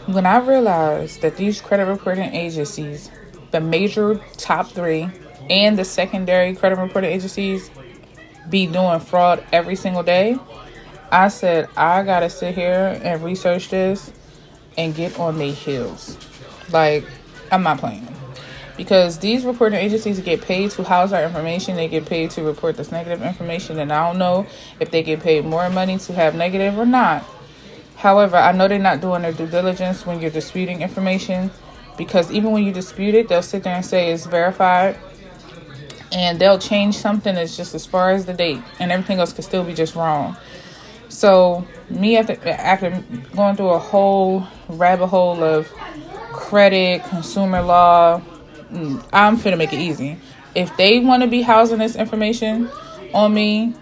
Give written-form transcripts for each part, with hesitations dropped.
When I realized that these credit reporting agencies, the major top three and the secondary credit reporting agencies, be doing fraud every single day, I said, I gotta sit here and research this and get on their heels. Like, I'm not playing. Because these reporting agencies get paid to house our information. They get paid to report this negative information. And I don't know if they get paid more money to have negative or not. However, I know they're not doing their due diligence when you're disputing information. Because even when you dispute it, they'll sit there and say it's verified. And they'll change something that's just as far as the date. And everything else could still be just wrong. So, me after going through a whole rabbit hole of credit, consumer law, I'm finna make it easy. If they want to be housing this information on me,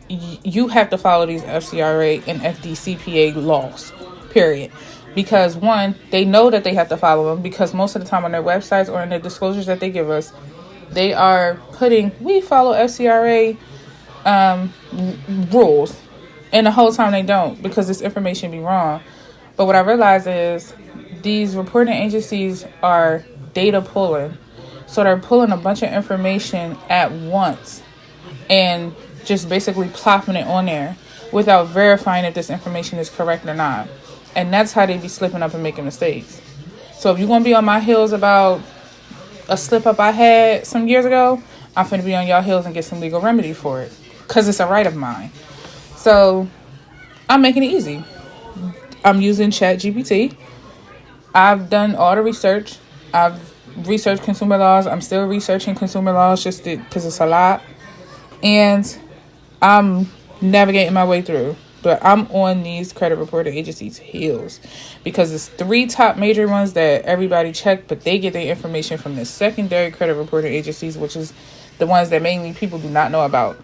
you have to follow these FCRA and FDCPA laws, period. Because one, they know that they have to follow them because most of the time on their websites or in the disclosures that they give us, they are putting, we follow FCRA rules. And the whole time they don't because this information be wrong. But what I realize is these reporting agencies are data pulling. So they're pulling a bunch of information at once and just basically plopping it on there without verifying if this information is correct or not. And that's how they be slipping up and making mistakes. So if you're going to be on my heels about a slip up I had some years ago, I'm finna be on y'all heels and get some legal remedy for it. Because it's a right of mine. So I'm making it easy. I'm using ChatGPT. I've done all the research. I've researched consumer laws. I'm still researching consumer laws just because it's a lot. And I'm navigating my way through. But I'm on these credit reporting agencies' heels. Because it's three top major ones that everybody checked. But they get their information from the secondary credit reporting agencies, which is the ones that mainly people do not know about.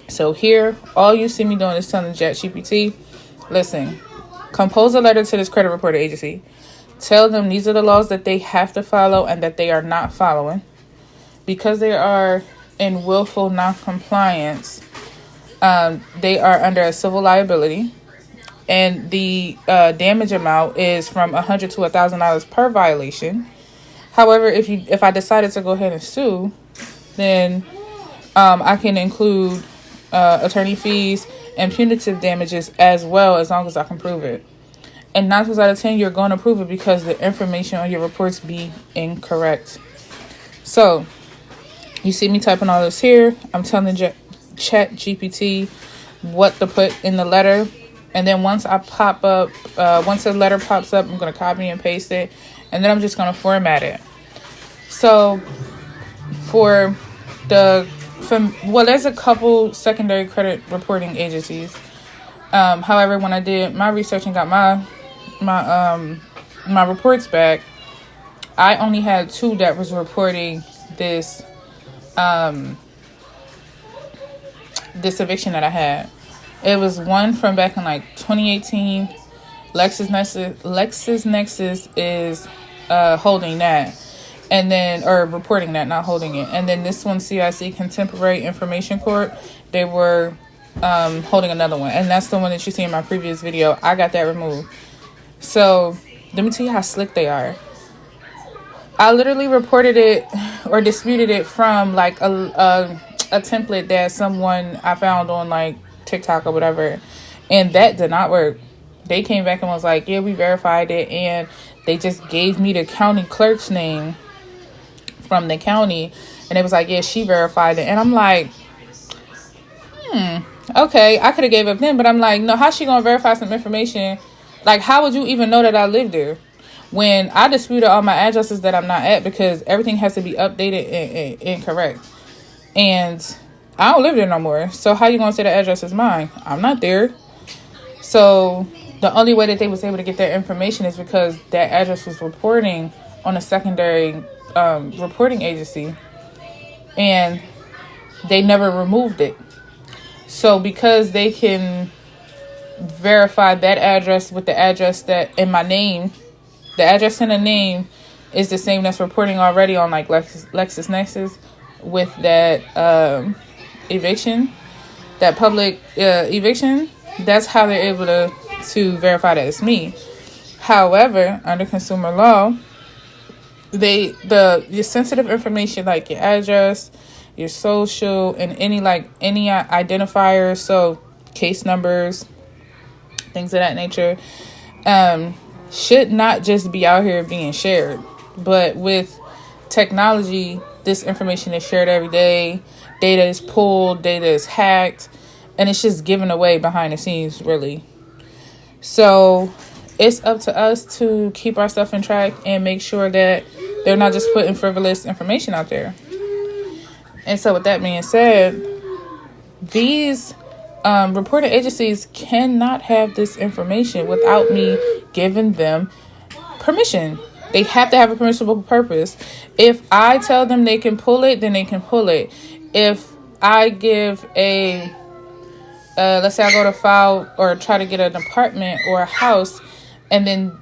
So here, all you see me doing is telling ChatGPT, listen, compose a letter to this credit reporting agency. Tell them these are the laws that they have to follow and that they are not following. Because they are in willful non-compliance, they are under a civil liability. And the damage amount is from $100 to $1,000 per violation. However, if I decided to go ahead and sue, then I can include attorney fees and punitive damages as well, as long as I can prove it. And 9 times out of 10, you're going to prove it because the information on your reports be incorrect. So, you see me typing all this here. I'm telling ChatGPT what to put in the letter. And then once the letter pops up, I'm going to copy and paste it. And then I'm just going to format it. So, there's a couple secondary credit reporting agencies. However, when I did my research and got my reports back, I only had 2 that was reporting this eviction that I had. It was one from back in like 2018. LexisNexis is holding that. And then, or reporting that, not holding it. And then this one, CIC, Contemporary Information Court, they were holding another one. And that's the one that you see in my previous video. I got that removed. So, let me tell you how slick they are. I literally reported it or disputed it from like a template that someone I found on like TikTok or whatever. And that did not work. They came back and was like, yeah, we verified it. And they just gave me the county clerk's name from the county, and it was like, yeah, she verified it. And I'm like, okay, I could have gave up then, but I'm like, no, how's she gonna verify some information? Like, how would you even know that I live there when I disputed all my addresses that I'm not at because everything has to be updated and correct? And I don't live there no more, so how you gonna say the address is mine? I'm not there. So the only way that they was able to get that information is because that address was reporting on a secondary reporting agency, and they never removed it. So because they can verify that address with the address that in my name, the address in the name is the same that's reporting already on like LexisNexis with that eviction, that public eviction. That's how they're able to verify that it's me. However, under consumer law, your sensitive information like your address, your social, and any identifiers, so case numbers, things of that nature, should not just be out here being shared. But with technology, this information is shared every day. Data is pulled, data is hacked, and it's just given away behind the scenes, really. So it's up to us to keep our stuff in track and make sure that they're not just putting frivolous information out there. And so with that being said, these reporting agencies cannot have this information without me giving them permission. They have to have a permissible purpose. If I tell them they can pull it, then they can pull it. If I give let's say I go to file or try to get an apartment or a house, and then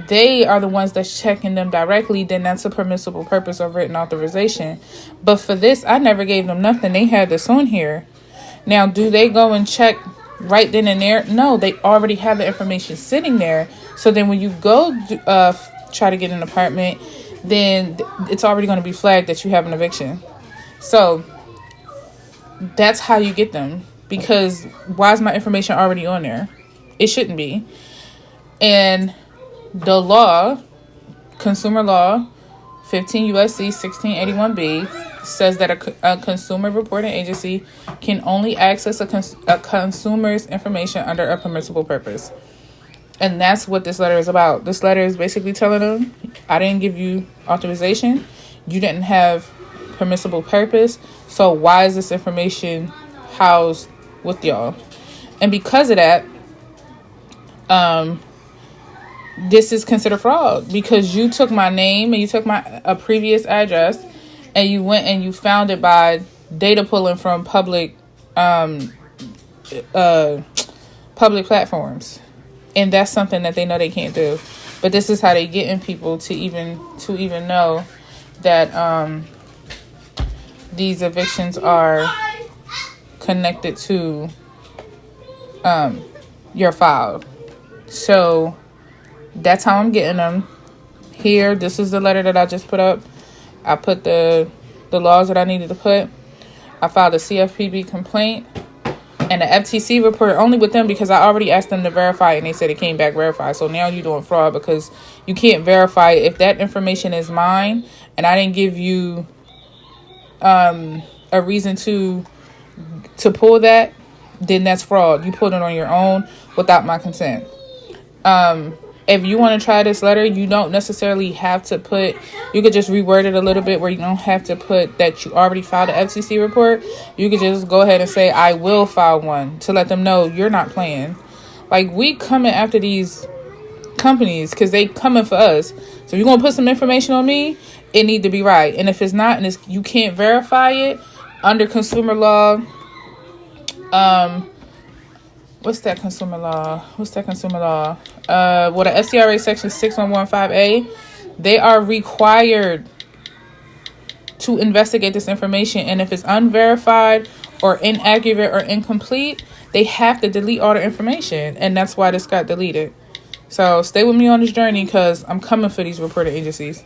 they are the ones that's checking them directly, then that's a permissible purpose or written authorization. But for this, I never gave them nothing. They had this on here. Now, do they go and check right then and there? No, they already have the information sitting there. So then when you go try to get an apartment, then it's already going to be flagged that you have an eviction. So that's how you get them. Because why is my information already on there? It shouldn't be. And the law, consumer law, 15 U.S.C. 1681B, says that a consumer reporting agency can only access a consumer's information under a permissible purpose. And that's what this letter is about. This letter is basically telling them, I didn't give you authorization. You didn't have permissible purpose. So why is this information housed with y'all? And because of that, this is considered fraud, because you took my name and you took a previous address and you went and you found it by data pulling from public platforms. And that's something that they know they can't do. But this is how they get in people to even know that these evictions are connected to your file. So that's how I'm getting them. Here, this is the letter that I just put up. I put the laws that I needed to put. I filed a CFPB complaint and the FTC report only with them because I already asked them to verify and they said it came back verified. So now you're doing fraud because you can't verify if that information is mine and I didn't give you a reason to pull that, then that's fraud. You pulled it on your own without my consent. If you want to try this letter, you don't necessarily have to put, you could just reword it a little bit where you don't have to put that you already filed an FCC report. You could just go ahead and say, I will file one, to let them know you're not playing. Like, we coming after these companies because they coming for us. So if you're going to put some information on me, it need to be right. And if it's not, and you can't verify it under consumer law, what's that consumer law? Well, the SCRA section 6115A, they are required to investigate this information. And if it's unverified or inaccurate or incomplete, they have to delete all the information. And that's why this got deleted. So stay with me on this journey because I'm coming for these reporting agencies.